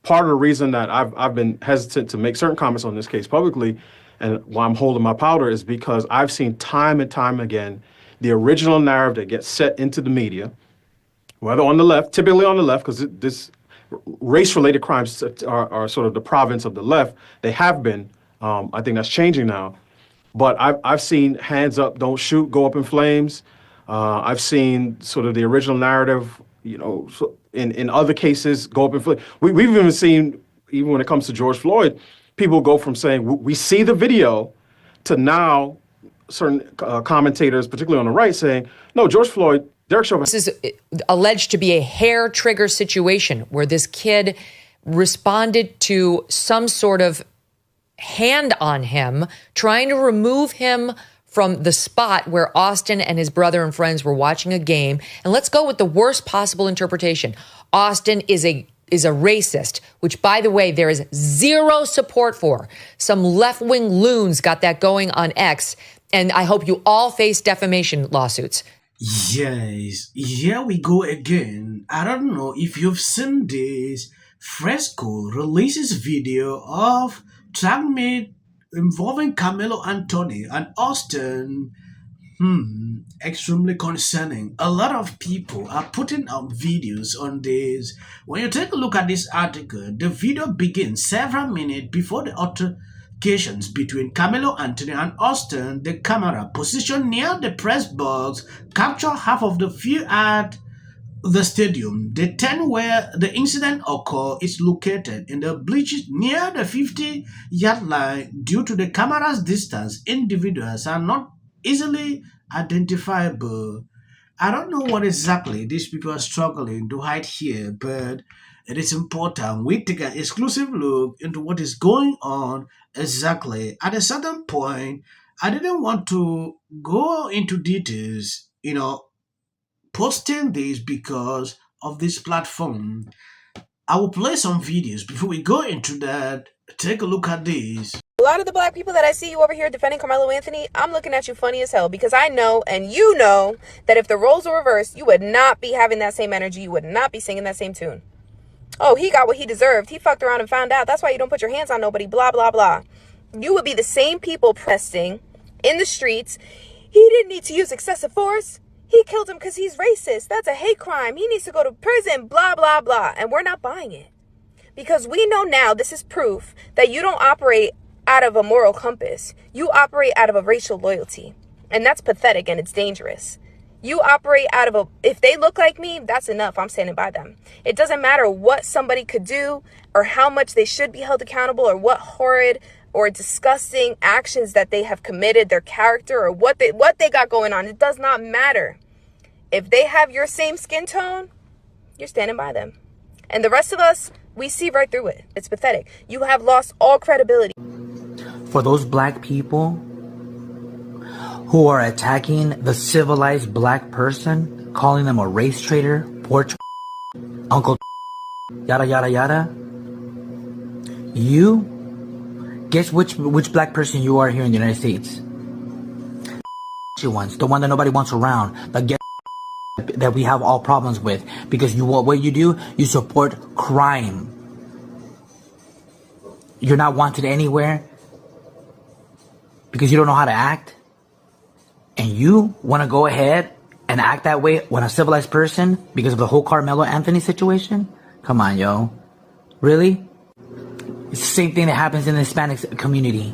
part of the reason that I've been hesitant to make certain comments on this case publicly, and why I'm holding my powder, is because I've seen time and time again the original narrative that gets set into the media, whether on the left, typically on the left, because this race-related crimes are sort of the province of the left. They have been. I think that's changing now. But I've seen hands up, don't shoot, go up in flames. I've seen sort of the original narrative, in other cases, go up in flames. We've even seen, even when it comes to George Floyd, people go from saying, we see the video, to now certain commentators, particularly on the right, saying, no, George Floyd, Derek Chauvin. This is alleged to be a hair trigger situation where this kid responded to some sort of hand on him, trying to remove him from the spot where Austin and his brother and friends were watching a game. And let's go with the worst possible interpretation. Austin is a racist, which, by the way, there is zero support for. Some left-wing loons got that going on X, and I hope you all face defamation lawsuits. Yes, here we go again. I don't know if you've seen this. Frisco releases video of track meet involving Karmelo Anthony and Austin. Extremely concerning. A lot of people are putting out videos on this. When you take a look at this article, the video begins several minutes before the altercations between Karmelo Anthony and Austin. The camera positioned near the press box capture half of the view at the stadium. The tent where the incident occurred is located in the bleachers near the 50-yard line. Due to the camera's distance, individuals are not easily identifiable. I don't know what exactly these people are struggling to hide here, but it is important we take an exclusive look into what is going on exactly. At a certain point, I didn't want to go into details, posting this because of this platform. I will play some videos before we go into that. Take a look at this. A lot of the black people that I see you over here defending Karmelo Anthony, I'm looking at you funny as hell, because I know, and you know, that if the roles were reversed, you would not be having that same energy. You would not be singing that same tune. Oh, he got what he deserved. He fucked around and found out. That's why you don't put your hands on nobody, blah, blah, blah. You would be the same people pressing in the streets. He didn't need to use excessive force. He killed him because he's racist. That's a hate crime. He needs to go to prison, blah, blah, blah. And we're not buying it. Because we know now, this is proof that you don't operate out of a moral compass. You operate out of a racial loyalty. And that's pathetic and it's dangerous. You operate out of if they look like me, that's enough. I'm standing by them. It doesn't matter what somebody could do or how much they should be held accountable or what horrid or disgusting actions that they have committed, their character or what they got going on. It does not matter. If they have your same skin tone, you're standing by them. And the rest of us, we see right through it. It's pathetic. You have lost all credibility. For those black people who are attacking the civilized black person, calling them a race traitor, porch, uncle, yada, yada, yada, guess which black person you are here in the United States? Ones, the one that nobody wants around, that we have all problems with, because what you do, you support crime. You're not wanted anywhere because you don't know how to act, and you want to go ahead and act that way when a civilized person because of the whole Karmelo Anthony situation? Come on, yo. Really? It's the same thing that happens in the Hispanic community.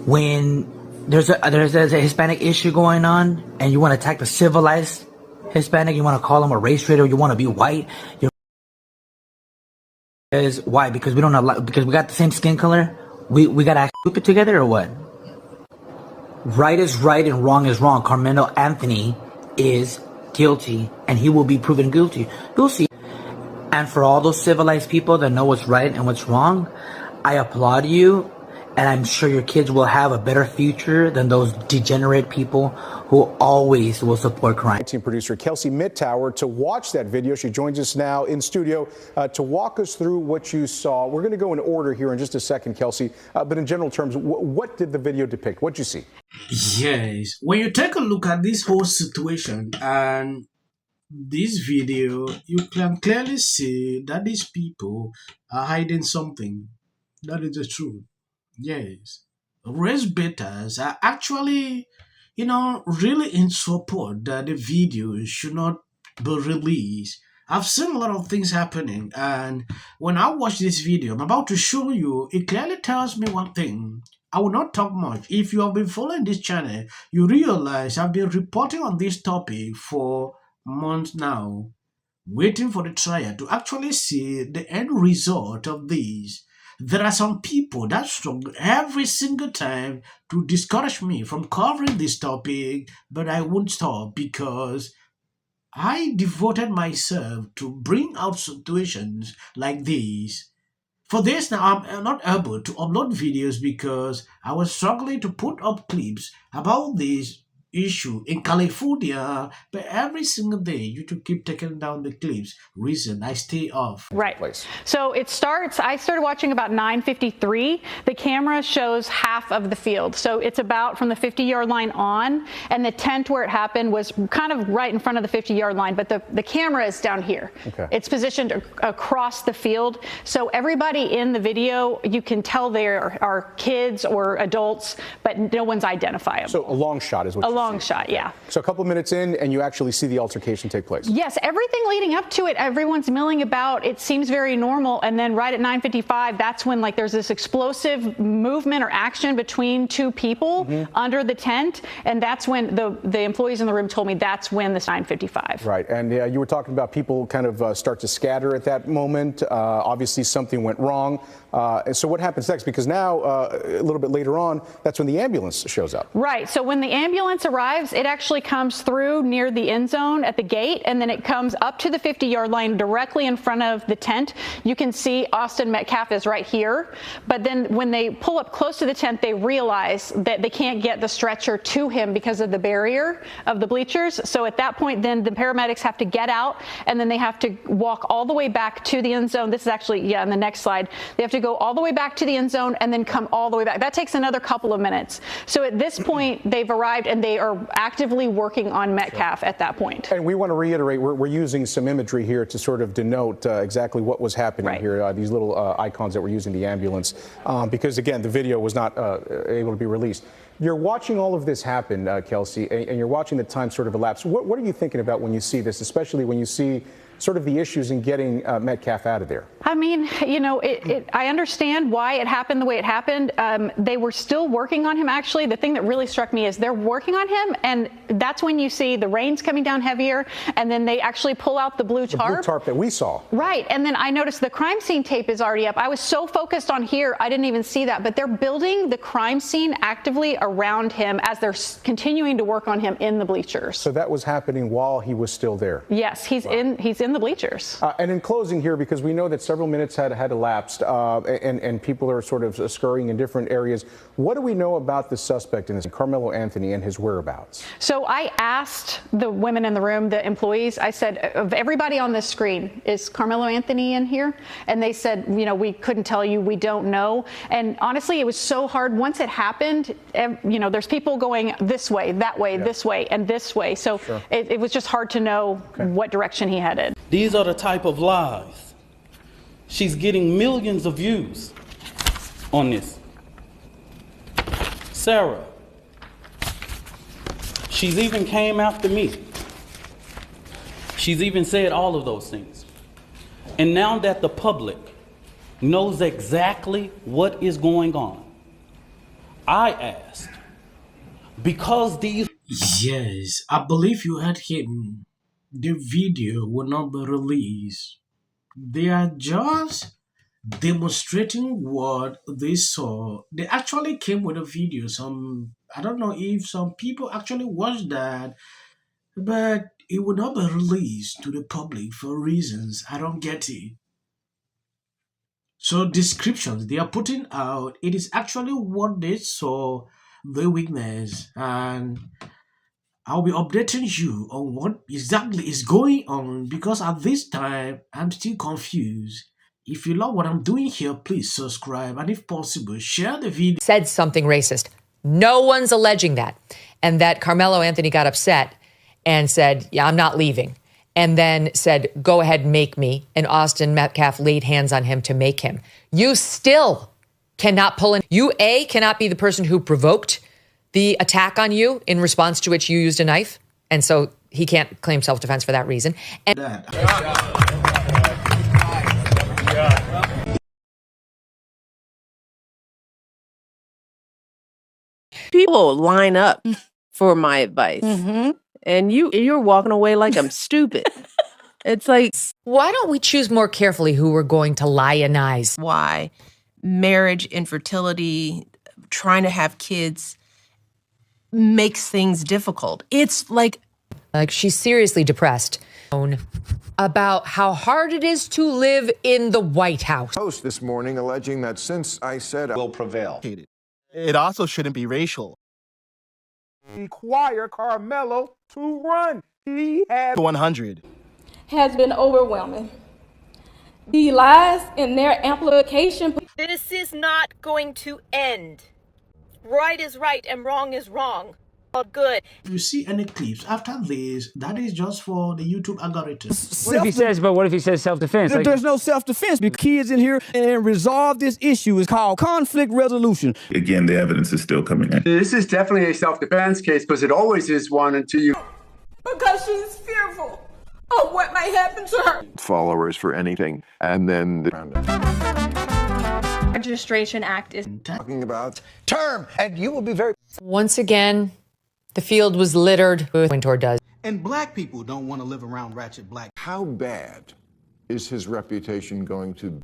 When there's a Hispanic issue going on and you want to attack the civilized Hispanic, you want to call them a race traitor, you want to be white. Why? Because we don't allow, because we got the same skin color? We got to act stupid together or what? Right is right and wrong is wrong. Karmelo Anthony is guilty and he will be proven guilty. You'll see. And for all those civilized people that know what's right and what's wrong, I applaud you, and I'm sure your kids will have a better future than those degenerate people who always will support crime. Team producer Kelsey Mittauer to watch that video. She joins us now in studio to walk us through what you saw. We're going to go in order here in just a second, Kelsey. But in general terms, what did the video depict? What did you see? Yes. When you take a look at this whole situation and this video, you can clearly see that these people are hiding something. That is the truth. Yes. Race baiters are actually, really in support that the video should not be released. I've seen a lot of things happening, and when I watch this video, I'm about to show you, it clearly tells me one thing. I will not talk much. If you have been following this channel, you realize I've been reporting on this topic for months now, waiting for the trial to actually see the end result of these. There are some people that struggle every single time to discourage me from covering this topic, but I won't stop because I devoted myself to bring out situations like these. For this now, I'm not able to upload videos because I was struggling to put up clips about this issue in California, but every single day YouTube keep taking down the clips. Reason I stay off. Right. Place. So I started watching about 9:53. The camera shows half of the field. So it's about from the 50-yard line on, and the tent where it happened was kind of right in front of the 50-yard line, but the camera is down here. Okay. It's positioned across the field. So everybody in the video, you can tell there are kids or adults, but no one's identifiable. So a long shot is what A you long see. shot, yeah. So a couple of minutes in, and you actually see the altercation take place. Yes, everything leading up to it, everyone's milling about. It seems very normal. And then right at 9:55, that's when there's this explosive movement or action between two people under the tent. And that's when the employees in the room told me that's when this 9:55. Right. And you were talking about people kind of start to scatter at that moment. Obviously, something went wrong. And so what happens next? Because now, a little bit later on, that's when the ambulance shows up. Right. So when the ambulance arrives, it actually comes through near the end zone at the gate, and then it comes up to the 50-yard line directly in front of the tent. You can see Austin Metcalf is right here. But then when they pull up close to the tent, they realize that they can't get the stretcher to him because of the barrier of the bleachers. So at that point, then the paramedics have to get out, and then they have to walk all the way back to the end zone. This is actually, on the next slide. They have to go all the way back to the end zone and then come all the way back. That takes another couple of minutes. So at this point, they've arrived and they are actively working on Metcalf at that point. And we want to reiterate, we're using some imagery here to sort of denote exactly what was happening here, these little icons that were using the ambulance, because, again, the video was not able to be released. You're watching all of this happen, Kelsey, and you're watching the time sort of elapse. What are you thinking about when you see this, especially when you see sort of the issues in getting Metcalf out of there? I mean, I understand why it happened the way it happened. They were still working on him, actually. The thing that really struck me is they're working on him, and that's when you see the rain's coming down heavier, and then they actually pull out the blue tarp. The blue tarp that we saw. Right, and then I noticed the crime scene tape is already up. I was so focused on here, I didn't even see that, but they're building the crime scene actively around him as they're continuing to work on him in the bleachers. So that was happening while he was still there? Yes, he's in the bleachers. And in closing here, because we know that several minutes had elapsed, and people are sort of scurrying in different areas, what do we know about the suspect in this, Karmelo Anthony, and his whereabouts? So I asked the women in the room, the employees, I said, of everybody on this screen, is Karmelo Anthony in here? And they said, we couldn't tell you, we don't know. And honestly, it was so hard. Once it happened, there's people going this way, that way, this way, and this way. So it was just hard to know what direction he headed. These are the type of lies. She's getting millions of views on this. Sarah, she's even came after me. She's even said all of those things. And now that the public knows exactly what is going on, I asked, because these... Yes, I believe you heard him. The video will not be released. They are just demonstrating what they saw. They actually came with a video. I don't know if some people actually watched that, but it will not be released to the public for reasons I don't get it. So descriptions they are putting out, it is actually what they saw, they witnessed, and I'll be updating you on what exactly is going on, because at this time, I'm still confused. If you love what I'm doing here, please subscribe, and if possible, share the video. Said something racist. No one's alleging that. And that Karmelo Anthony got upset and said, yeah, I'm not leaving. and then said, go ahead, make me. And Austin Metcalf laid hands on him to make him. You still cannot pull in. You, A, cannot be the person who provoked the attack on you, in response to which you used a knife. And so he can't claim self-defense for that reason. And people line up for my advice. And you're walking away like I'm stupid. It's like, why don't we choose more carefully who we're going to lionize? why marriage, infertility, trying to have kids makes things difficult. It's like she's seriously depressed about how hard it is to live in the White House. Post this morning alleging that since I said I will prevail. It also shouldn't be racial. Require Karmelo to run. He had 100. Has been overwhelming. The lies and their amplification. This is not going to end. Right is right and wrong is wrong. All good. If you see any clips after this, that is just for the YouTube algorithm. What if he says self-defense? There's no self-defense. Because kids in here and resolve this issue is called conflict resolution. Again, the evidence is still coming in. This is definitely a self-defense case because it always is one until you. Because she's fearful of what might happen to her. Followers for anything. And then the Registration Act is talking about term, and you will be very. Once again, the field was littered with Wintour does. And black people don't want to live around ratchet black. How bad is his reputation going to be?